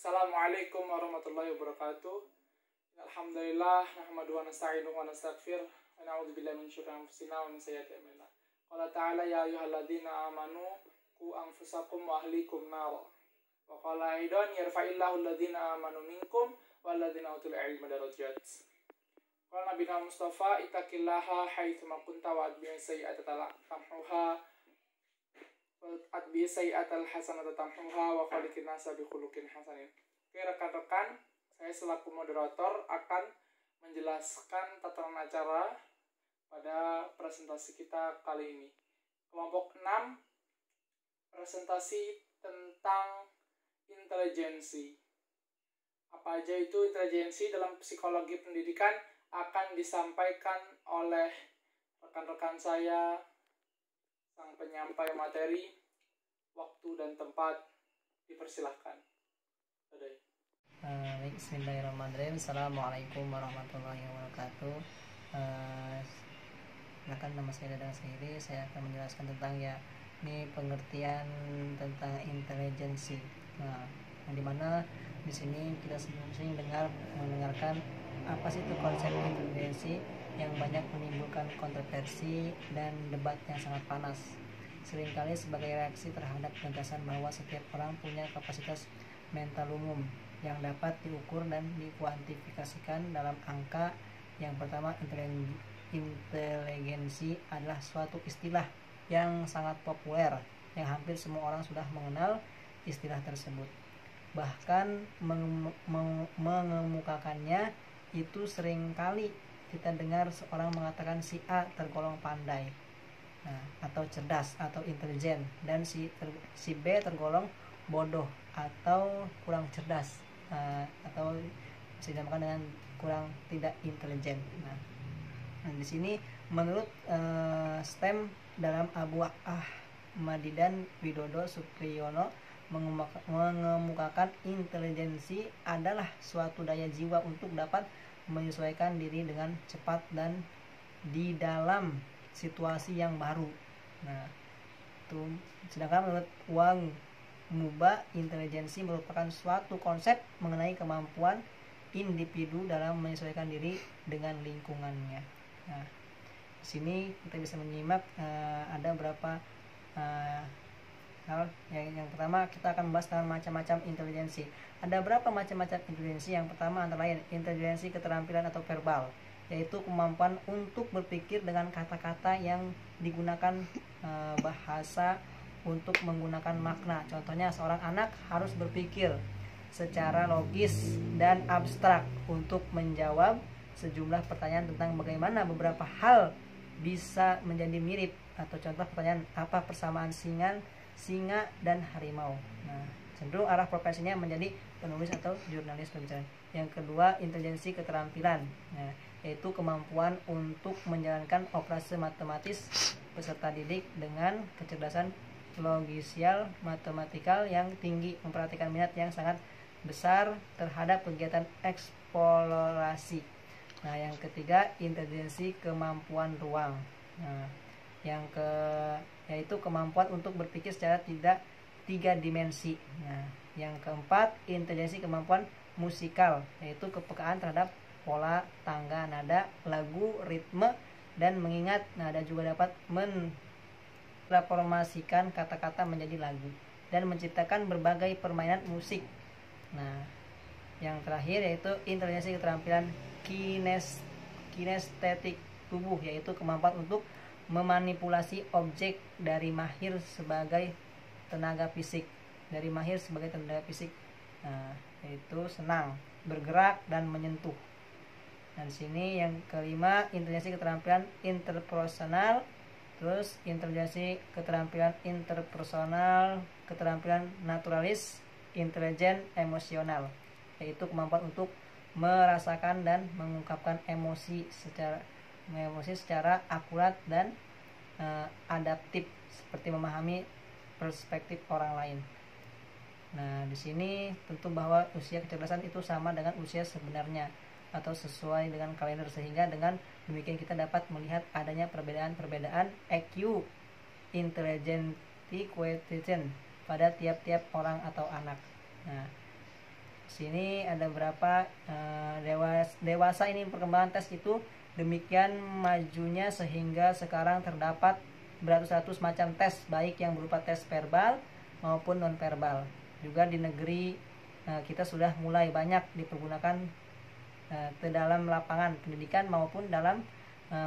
Assalamualaikum warahmatullahi wabarakatuh. Alhamdulillah, nahmaduhu wa nasta'inuhu wa nastaghfir wa na'udzubillahi min syururi anfusina wa min sayyiati a'malina. Qala ta'ala ya ayyuhalladzina amanu qu anfusakum wa ahlikum nar. Wa qala aidan yarfa'illahu alladzina amanu minkum walladzina utul ilma darajat. Qala Nabi Mustafa ittaqillaha haitsu ma kunta wa atbi'is sayyi'ata tamhuha atbi sayyi'atal hasanata tamhuha wa khaliqin nasa bi khuluqin hasanin. Oke rekan-rekan, saya selaku moderator akan menjelaskan tatanan acara pada presentasi kita kali ini. Kelompok 6, presentasi tentang intelijensi. Apa aja itu intelijensi dalam psikologi pendidikan akan disampaikan oleh rekan-rekan saya, sang penyampai materi. Waktu dan tempat dipersilahkan. Baik, bismillahirrahmanirrahim. Assalamualaikum warahmatullahi wabarakatuh. Nama saya Dadang Sehiri. Saya akan menjelaskan tentang ini pengertian tentang intelijensi. Yang dimana di sini kita sering mendengarkan apa sih itu konsep intelijensi yang banyak menimbulkan kontroversi dan debat yang sangat panas. Seringkali sebagai reaksi terhadap gagasan bahwa setiap orang punya kapasitas mental umum yang dapat diukur dan dikuantifikasikan dalam angka. Yang pertama, inteligensi adalah suatu istilah yang sangat populer yang hampir semua orang sudah mengenal istilah tersebut. Bahkan mengemukakannya itu seringkali kita dengar seorang mengatakan si A tergolong pandai, atau cerdas atau intelijen, dan si B tergolong bodoh atau kurang cerdas, atau bisa dinamakan dengan kurang tidak intelijen. Nah, di sini menurut STEM dalam Abu Ahmadidan Widodo Supriyono mengemukakan intelijensi adalah suatu daya jiwa untuk dapat menyesuaikan diri dengan cepat dan di dalam situasi yang baru. Sedangkan menurut Wang Muba, intelijensi merupakan suatu konsep mengenai kemampuan individu dalam menyesuaikan diri dengan lingkungannya. Di sini kita bisa menyimak ada beberapa hal. Yang pertama, kita akan membahas tentang macam-macam intelijensi. Ada berapa macam-macam intelijensi? Yang pertama antara lain intelijensi keterampilan atau verbal, yaitu kemampuan untuk berpikir dengan kata-kata yang digunakan bahasa untuk menggunakan makna. Contohnya, seorang anak harus berpikir secara logis dan abstrak untuk menjawab sejumlah pertanyaan tentang bagaimana beberapa hal bisa menjadi mirip, atau contoh pertanyaan, apa persamaan singa dan harimau. Cenderung arah profesinya menjadi penulis atau jurnalis pembicaraan. Yang kedua, intelijensi keterampilan, yaitu kemampuan untuk menjalankan operasi matematis peserta didik dengan kecerdasan logisial matematikal yang tinggi, memperhatikan minat yang sangat besar terhadap kegiatan eksplorasi. Yang ketiga, intelijensi kemampuan ruang, yaitu kemampuan untuk berpikir secara tiga dimensi. Yang keempat, intelijensi kemampuan musikal, yaitu kepekaan terhadap pola, tangga, nada, lagu, ritme, dan mengingat nada, juga dapat transformasikan kata-kata menjadi lagu dan menciptakan berbagai permainan musik. Yang terakhir yaitu intelijensi keterampilan kinestetik tubuh, yaitu kemampuan untuk memanipulasi objek dari mahir sebagai tenaga fisik, yaitu senang, bergerak, dan menyentuh. Di sini yang kelima, intelijensi keterampilan interpersonal. Terus intelijensi keterampilan interpersonal, keterampilan naturalis, intelijen emosional, yaitu kemampuan untuk merasakan dan mengungkapkan emosi secara akurat dan adaptif, seperti memahami perspektif orang lain. Di sini tentu bahwa usia kecerdasan itu sama dengan usia sebenarnya atau sesuai dengan kalender, sehingga dengan demikian kita dapat melihat adanya perbedaan EQ, intelligence quotient, pada tiap-tiap orang atau anak. sini ada berapa dewasa ini perkembangan tes itu demikian majunya sehingga sekarang terdapat beratus-ratus macam tes, baik yang berupa tes verbal maupun non verbal. Juga di negeri kita sudah mulai banyak dipergunakan ke dalam lapangan pendidikan maupun dalam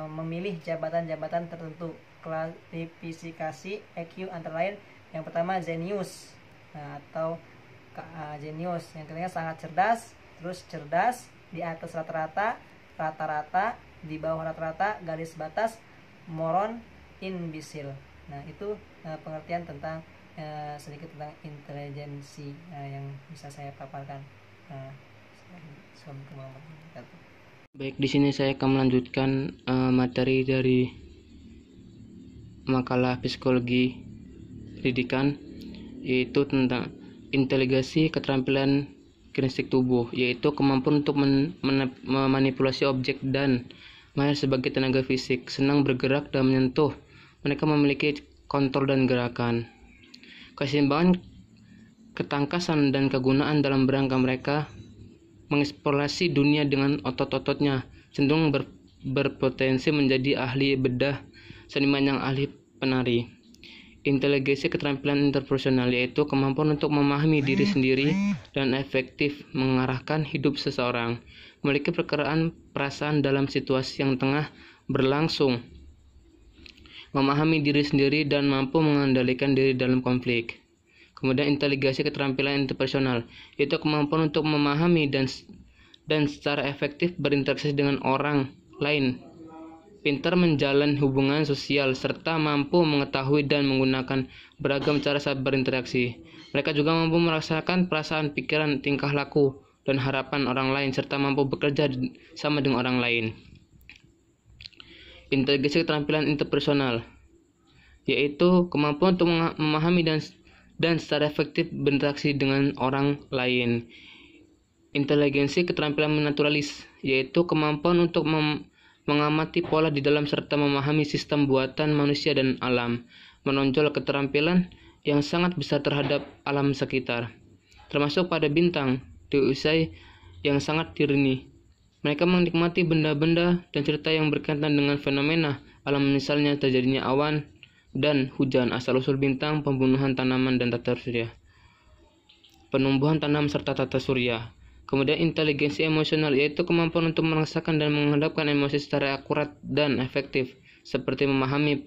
memilih jabatan-jabatan tertentu. Klasifikasi EQ antara lain yang pertama Genius atau Genius, yang kedua sangat cerdas, terus cerdas, di atas rata-rata, rata-rata, di bawah rata-rata, garis batas, moron, imbecile. Nah itu pengertian tentang sedikit tentang intelijensi yang bisa saya paparkan. Baik, di sini saya akan melanjutkan materi dari makalah psikologi pendidikan, yaitu tentang inteligensi keterampilan kinestik tubuh, yaitu kemampuan untuk memanipulasi objek dan mahir sebagai tenaga fisik, senang bergerak dan menyentuh. Mereka memiliki kontrol dan gerakan, keseimbangan, ketangkasan dan kegunaan dalam berangka. Mereka mengeksplorasi dunia dengan otot-ototnya, cenderung berpotensi menjadi ahli bedah, seniman yang ahli penari. Inteligensi keterampilan interpersonal, yaitu kemampuan untuk memahami diri sendiri dan efektif mengarahkan hidup seseorang, memiliki perkiraan perasaan dalam situasi yang tengah berlangsung, memahami diri sendiri dan mampu mengendalikan diri dalam konflik. Kemudian inteligensi keterampilan interpersonal, yaitu kemampuan untuk memahami dan secara efektif berinteraksi dengan orang lain, pintar menjalin hubungan sosial, serta mampu mengetahui dan menggunakan beragam cara saat berinteraksi. Mereka juga mampu merasakan perasaan, pikiran, tingkah laku, dan harapan orang lain, serta mampu bekerja sama dengan orang lain. Inteligensi keterampilan interpersonal, yaitu kemampuan untuk memahami dan secara efektif berinteraksi dengan orang lain. Inteligensi keterampilan naturalis, yaitu kemampuan untuk mengamati pola di dalam serta memahami sistem buatan manusia dan alam, menonjol keterampilan yang sangat besar terhadap alam sekitar, termasuk pada bintang di usia yang sangat dini. Mereka menikmati benda-benda dan cerita yang berkaitan dengan fenomena alam, misalnya terjadinya awan dan hujan, asal-usul bintang, pembunuhan tanaman dan tata surya, penumbuhan tanam serta tata surya. Kemudian inteligensi emosional, yaitu kemampuan untuk merasakan dan menghadapkan emosi secara akurat dan efektif, seperti memahami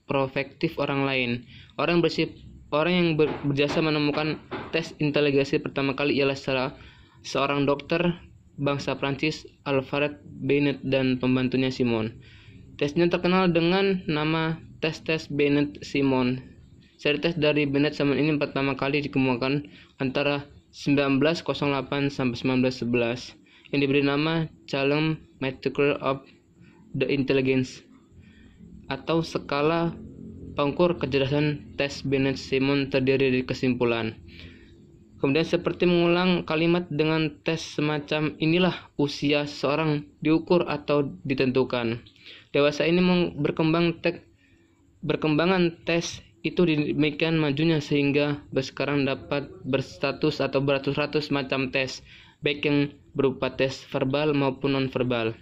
perspektif orang lain. Orang yang berjasa menemukan tes inteligensi pertama kali ialah seorang dokter bangsa Prancis, Alfred Binet, dan pembantunya Simon. Tesnya terkenal dengan nama tes Binet-Simon. Seri tes dari Binet-Simon ini pertama kali dikemukakan antara 1908 sampai 1911, yang diberi nama Calem Metric of the Intelligence atau skala pengukur kecerdasan. Tes Binet-Simon terdiri dari kesimpulan. Kemudian seperti mengulang kalimat dengan tes semacam inilah usia seseorang diukur atau ditentukan. Dewasa ini berkembangan tes itu demikian majunya sehingga sekarang dapat berstatus atau beratus-ratus macam tes, baik yang berupa tes verbal maupun non-verbal.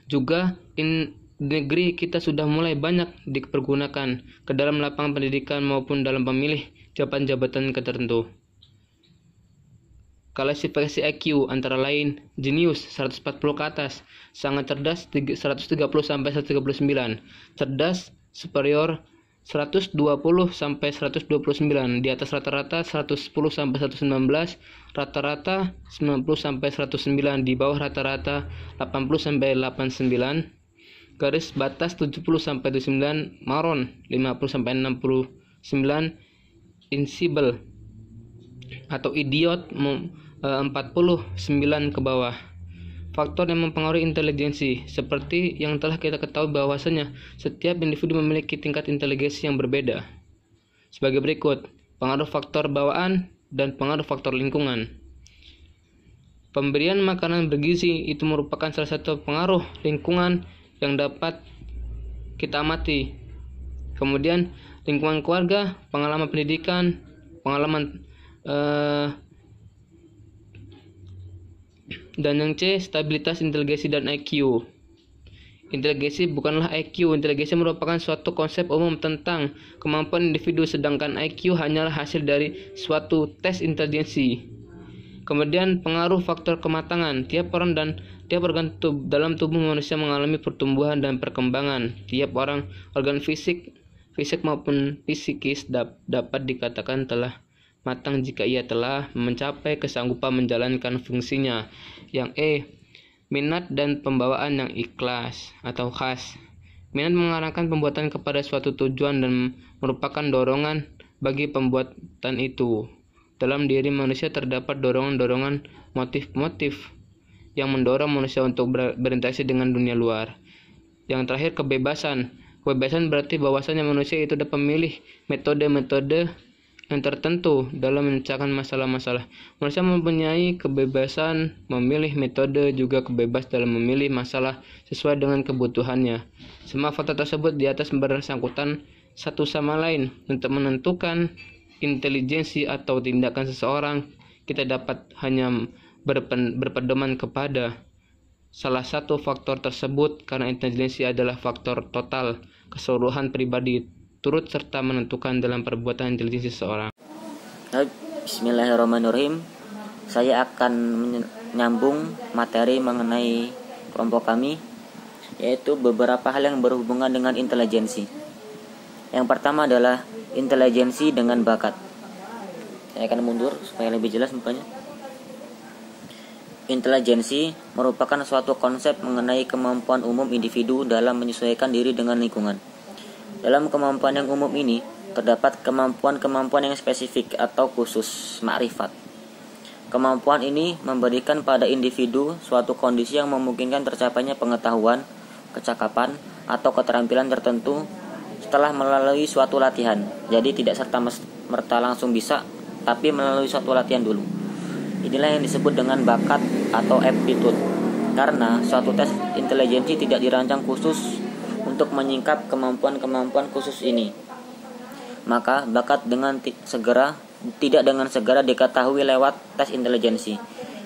Juga di negeri kita sudah mulai banyak dipergunakan ke dalam lapangan pendidikan maupun dalam pemilih jabatan-jabatan tertentu. Klasifikasi EQ antara lain Genius 140 ke atas, sangat cerdas 130 sampai 139, cerdas superior 120 sampai 129, di atas rata-rata 110 sampai 119, rata-rata 90 sampai 109, di bawah rata-rata 80 sampai 89, garis batas 70 sampai 79, maron 50 sampai 69, insibel atau idiot 49 ke bawah. Faktor yang mempengaruhi inteligensi, seperti yang telah kita ketahui bahwasanya setiap individu memiliki tingkat inteligensi yang berbeda. Sebagai berikut, pengaruh faktor bawaan dan pengaruh faktor lingkungan. Pemberian makanan bergizi itu merupakan salah satu pengaruh lingkungan yang dapat kita amati. Kemudian lingkungan keluarga, pengalaman pendidikan, pengalaman Dan yang C, stabilitas inteligensi dan IQ. Inteligensi bukanlah IQ. Inteligensi merupakan suatu konsep umum tentang kemampuan individu, sedangkan IQ hanyalah hasil dari suatu tes inteligensi. Kemudian pengaruh faktor kematangan. Tiap orang dan tiap organ dalam tubuh manusia mengalami pertumbuhan dan perkembangan. Tiap organ fisik maupun psikis dapat dikatakan telah matang jika ia telah mencapai kesanggupan menjalankan fungsinya. Yang E, minat dan pembawaan yang ikhlas atau khas. Minat mengarahkan pembuatan kepada suatu tujuan dan merupakan dorongan bagi pembuatan itu. Dalam diri manusia terdapat dorongan-dorongan motif-motif yang mendorong manusia untuk berinteraksi dengan dunia luar. Yang terakhir, kebebasan. Kebebasan berarti bahwasanya manusia itu dapat memilih metode-metode yang tertentu dalam memecahkan masalah-masalah. Manusia mempunyai kebebasan memilih metode, juga kebebas dalam memilih masalah sesuai dengan kebutuhannya. Semua faktor tersebut di atas bersangkutan satu sama lain. Untuk menentukan intelijensi atau tindakan seseorang, kita dapat hanya berpedoman kepada salah satu faktor tersebut, karena intelijensi adalah faktor total keseluruhan pribadi turut serta menentukan dalam perbuatan intelijensi seseorang. Bismillahirrahmanirrahim. Saya akan menyambung materi mengenai kelompok kami, yaitu beberapa hal yang berhubungan dengan intelijensi. Yang pertama adalah intelijensi dengan bakat. Saya akan mundur supaya lebih jelas mukanya. Intelijensi merupakan suatu konsep mengenai kemampuan umum individu dalam menyesuaikan diri dengan lingkungan. Dalam kemampuan yang umum ini, terdapat kemampuan-kemampuan yang spesifik atau khusus, makrifat. Kemampuan ini memberikan pada individu suatu kondisi yang memungkinkan tercapainya pengetahuan, kecakapan, atau keterampilan tertentu setelah melalui suatu latihan. Jadi tidak serta-merta langsung bisa, tapi melalui suatu latihan dulu. Inilah yang disebut dengan bakat atau aptitude. Karena suatu tes intelijensi tidak dirancang khusus untuk menyingkap kemampuan-kemampuan khusus ini, maka bakat tidak dengan segera diketahui lewat tes intelijensi.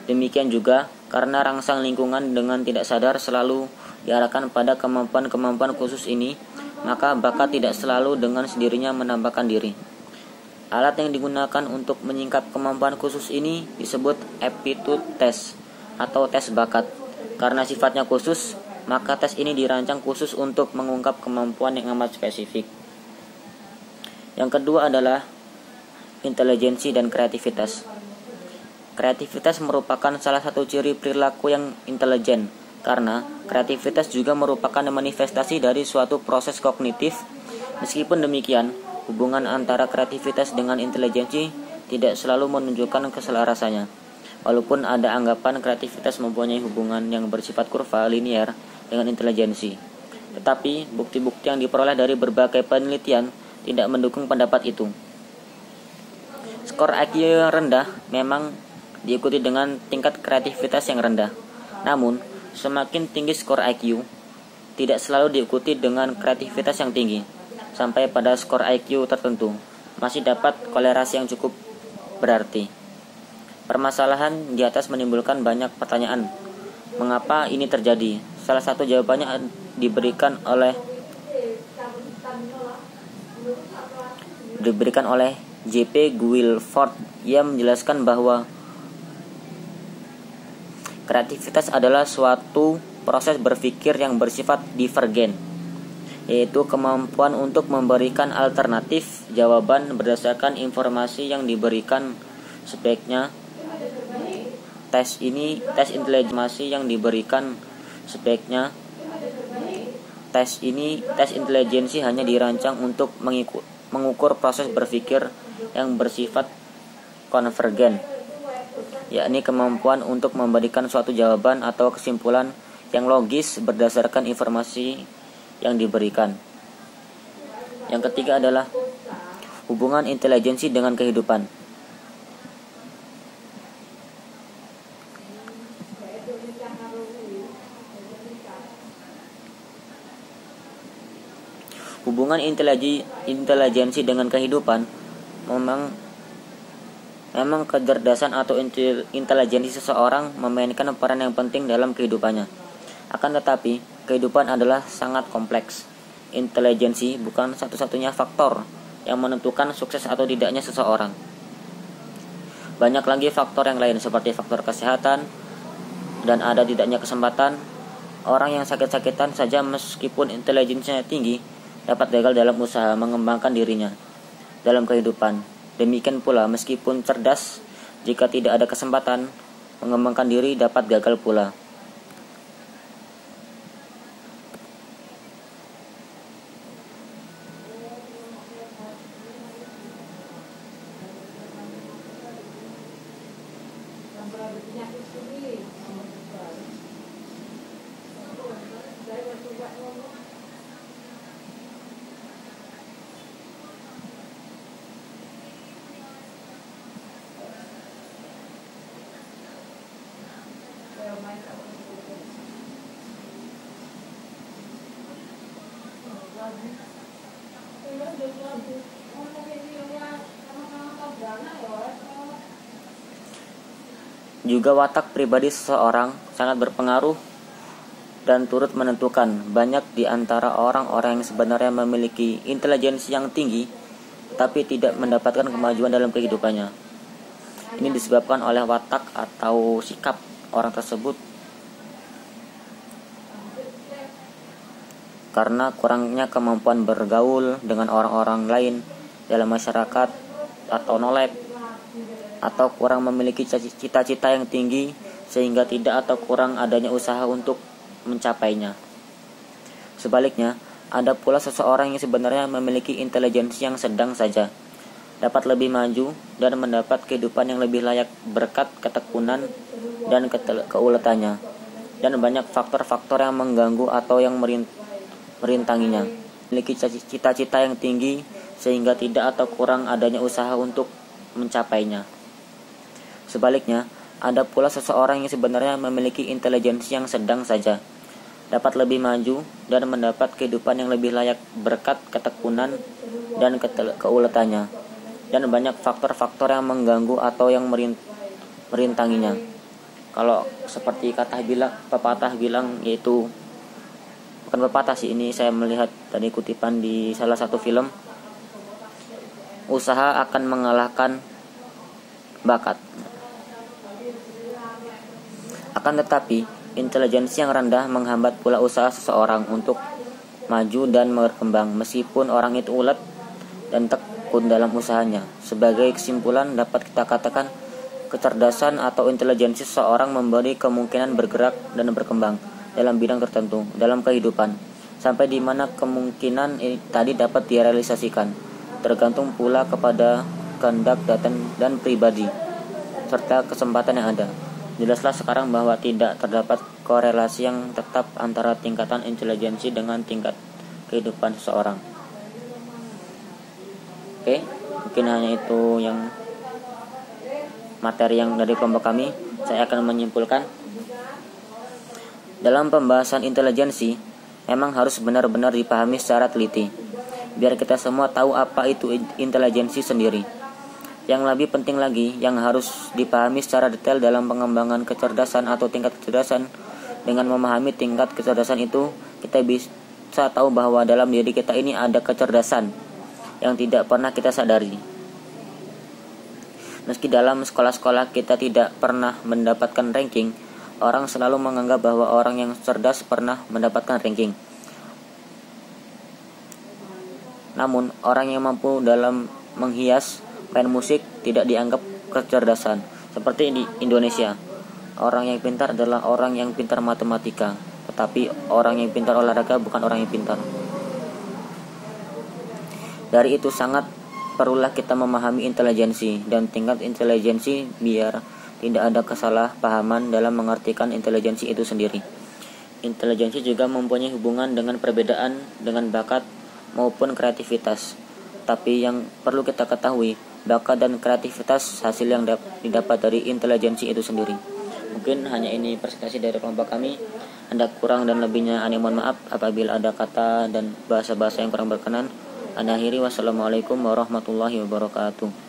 Demikian juga karena rangsang lingkungan dengan tidak sadar selalu diarahkan pada kemampuan-kemampuan khusus ini, maka bakat tidak selalu dengan sendirinya menambahkan diri. Alat yang digunakan untuk menyingkap kemampuan khusus ini disebut aptitude test atau tes bakat. Karena sifatnya khusus, maka tes ini dirancang khusus untuk mengungkap kemampuan yang amat spesifik. Yang kedua adalah intelijensi dan kreativitas. Kreativitas merupakan salah satu ciri perilaku yang intelijen, karena kreativitas juga merupakan manifestasi dari suatu proses kognitif. Meskipun demikian, hubungan antara kreativitas dengan intelijensi tidak selalu menunjukkan keselarasannya. Walaupun ada anggapan kreativitas mempunyai hubungan yang bersifat kurva linear dengan intelijensi, tetapi bukti-bukti yang diperoleh dari berbagai penelitian tidak mendukung pendapat itu. Skor IQ yang rendah memang diikuti dengan tingkat kreativitas yang rendah. Namun, semakin tinggi skor IQ, tidak selalu diikuti dengan kreativitas yang tinggi. Sampai pada skor IQ tertentu, masih dapat kolerasi yang cukup berarti. Permasalahan di atas menimbulkan banyak pertanyaan. Mengapa ini terjadi? Salah satu jawabannya diberikan oleh J.P. Guilford yang menjelaskan bahwa kreativitas adalah suatu proses berpikir yang bersifat divergen, yaitu kemampuan untuk memberikan alternatif jawaban berdasarkan informasi yang diberikan. Sebaiknya tes intelijensi yang diberikan tes intelijensi hanya dirancang untuk mengukur proses berpikir yang bersifat konvergen, yakni kemampuan untuk memberikan suatu jawaban atau kesimpulan yang logis berdasarkan informasi yang diberikan. Yang ketiga adalah hubungan intelijensi dengan kehidupan. Hubungan intelijensi dengan kehidupan memang Memang kecerdasan atau intelijensi seseorang memainkan peran yang penting dalam kehidupannya. Akan tetapi, kehidupan adalah sangat kompleks. Intelijensi bukan satu-satunya faktor yang menentukan sukses atau tidaknya seseorang. Banyak lagi faktor yang lain seperti faktor kesehatan dan ada tidaknya kesempatan. Orang yang sakit-sakitan saja meskipun intelijensinya tinggi dapat gagal dalam usaha mengembangkan dirinya dalam kehidupan. Demikian pula meskipun cerdas, jika tidak ada kesempatan mengembangkan diri dapat gagal pula. Juga watak pribadi seseorang sangat berpengaruh dan turut menentukan. Banyak di antara orang-orang yang sebenarnya memiliki intelijensi yang tinggi tapi tidak mendapatkan kemajuan dalam kehidupannya. Ini disebabkan oleh watak atau sikap orang tersebut karena kurangnya kemampuan bergaul dengan orang-orang lain dalam masyarakat atau nolep, atau kurang memiliki cita-cita yang tinggi sehingga tidak atau kurang adanya usaha untuk mencapainya. Sebaliknya, ada pula seseorang yang sebenarnya memiliki intelijensi yang sedang saja, dapat lebih maju dan mendapat kehidupan yang lebih layak berkat ketekunan dan keuletannya, dan banyak faktor-faktor yang mengganggu atau yang merintanginya. Memiliki cita-cita yang tinggi sehingga tidak atau kurang adanya usaha untuk mencapainya. Sebaliknya, ada pula seseorang yang sebenarnya memiliki intelijensi yang sedang saja, dapat lebih maju dan mendapat kehidupan yang lebih layak berkat ketekunan dan keuletannya, dan banyak faktor-faktor yang mengganggu atau yang merintanginya. Kalau seperti pepatah bilang, yaitu bukan pepatah sih, ini saya melihat tadi kutipan di salah satu film, usaha akan mengalahkan bakat. Akan tetapi, intelijensi yang rendah menghambat pula usaha seseorang untuk maju dan berkembang meskipun orang itu ulet dan tekun dalam usahanya. Sebagai kesimpulan dapat kita katakan kecerdasan atau intelijensi seseorang memberi kemungkinan bergerak dan berkembang dalam bidang tertentu dalam kehidupan, sampai di mana kemungkinan ini tadi dapat direalisasikan, tergantung pula kepada kehendak dan pribadi serta kesempatan yang ada. Jelaslah sekarang bahwa tidak terdapat korelasi yang tetap antara tingkatan intelijensi dengan tingkat kehidupan seseorang. Oke, mungkin hanya itu yang materi yang dari kelompok kami. Saya akan menyimpulkan, dalam pembahasan intelijensi memang harus benar-benar dipahami secara teliti, biar kita semua tahu apa itu intelijensi sendiri. Yang lebih penting lagi, yang harus dipahami secara detail dalam pengembangan kecerdasan atau tingkat kecerdasan. Dengan memahami tingkat kecerdasan itu, kita bisa tahu bahwa dalam diri kita ini ada kecerdasan yang tidak pernah kita sadari. Meski dalam sekolah-sekolah kita tidak pernah mendapatkan ranking, orang selalu menganggap bahwa orang yang cerdas pernah mendapatkan ranking. Namun, orang yang mampu dalam menghias main musik tidak dianggap kecerdasan. Seperti di Indonesia, orang yang pintar adalah orang yang pintar matematika, tetapi orang yang pintar olahraga bukan orang yang pintar. Dari itu sangat perlulah kita memahami intelijensi dan tingkat intelijensi biar tidak ada kesalahpahaman dalam mengartikan intelijensi itu sendiri. Intelijensi juga mempunyai hubungan dengan perbedaan dengan bakat maupun kreativitas. Tapi yang perlu kita ketahui, bakat dan kreativitas hasil yang didapat dari intelijensi itu sendiri. Mungkin hanya ini presentasi dari kelompok kami. Anda kurang dan lebihnya Anda mohon maaf apabila ada kata dan bahasa-bahasa yang kurang berkenan. Anda akhiri, wassalamualaikum warahmatullahi wabarakatuh.